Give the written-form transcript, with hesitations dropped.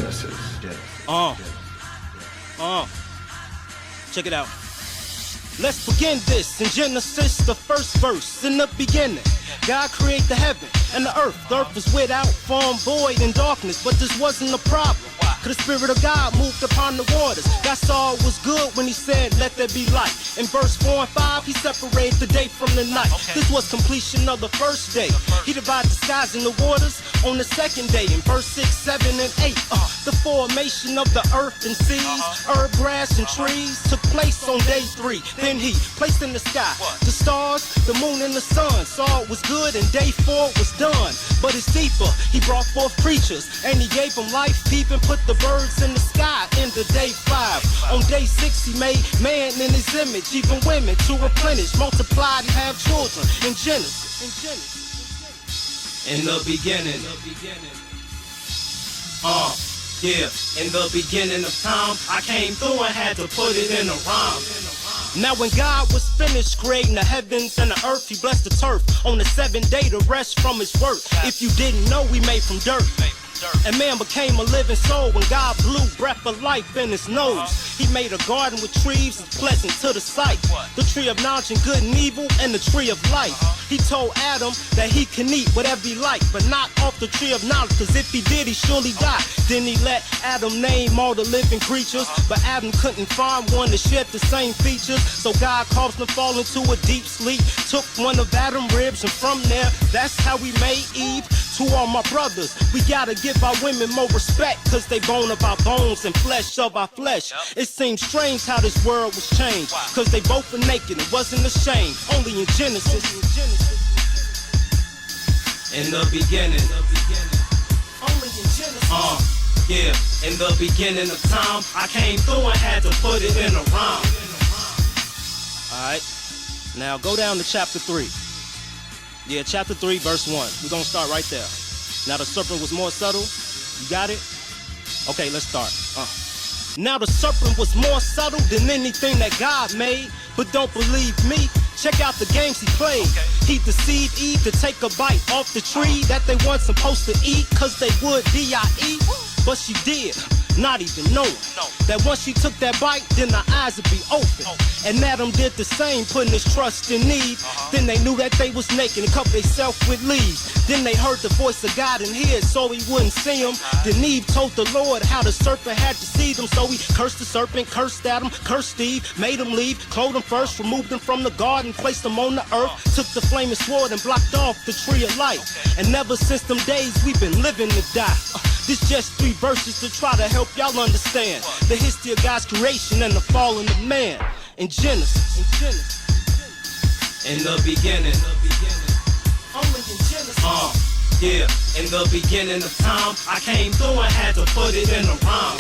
Genesis. Check it out. Let's begin this in Genesis, the first verse. In the beginning, God created the heaven and the earth. The earth was without form, void, and darkness. But this wasn't a problem, cause the Spirit of God moved upon the waters. God saw it was good when he said, let there be light. In verse 4 and 5, he separated the day from the night. This was completion of the first day. He divided the skies and the waters on the second day. In verse 6, 7, and 8, the formation of the earth and seas, herb, grass, and trees took place on day 3. Then he placed in the sky the stars, the moon, and the sun. Saw it was good, and day 4 was done. But it's deeper. He brought forth creatures, and he gave them life. He even put the birds in the sky into day 5. On day 6, he made man in his image, even women to replenish, multiply, and have children. In Genesis. In the beginning. In the beginning of time, I came through and had to put it in a rhyme. Now when God was finished creating the heavens and the earth, he blessed the turf on the 7th day to rest from his work. If you didn't know, we made from dirt. And man became a living soul when God blew breath of life in his nose. He made a garden with trees that's pleasant to the sight. The tree of knowledge and good and evil and the tree of life. He told Adam that he can eat whatever he liked, but not off the tree of knowledge, cause if he did, he surely died. Then he let Adam name all the living creatures, but Adam couldn't find one that shared the same features. So God caused him to fall into a deep sleep, took one of Adam's ribs, and from there, that's how we made Eve. To all my brothers, we gotta give our women more respect, cause they bone of our bones and flesh of our flesh. It seems strange how this world was changed, cause they both were naked, it wasn't a shame. Only in Genesis. In the beginning. Only in Genesis. In the beginning of time, I came through and had to put it in a rhyme. Alright, now go down to chapter 3. Yeah, chapter 3, verse 1. We're gonna start right there. Now the serpent was more subtle. You got it? Okay, let's start. Now the serpent was more subtle than anything that God made. But don't believe me, check out the games he played. He deceived Eve to take a bite off the tree that they weren't supposed to eat, cause they would die. But she did, not even knowing that once she took that bite, then her eyes would be open. And Adam did the same, putting his trust in Eve. Then they knew that they was naked and covered themselves with leaves. Then they heard the voice of God and hid so he wouldn't see him. Then Eve told the Lord how the serpent had deceived him. So he cursed the serpent, cursed Adam, cursed Eve, made him leave, clothed him first, removed him from the garden, placed him on the earth, took the flaming sword and blocked off the tree of life. And ever since them days we've been living to die. This just 3 verses to try to help y'all understand the history of God's creation and the falling of man. In Genesis. In the beginning. Only in Genesis. In the beginning of time, I came through and had to put it in a rhyme.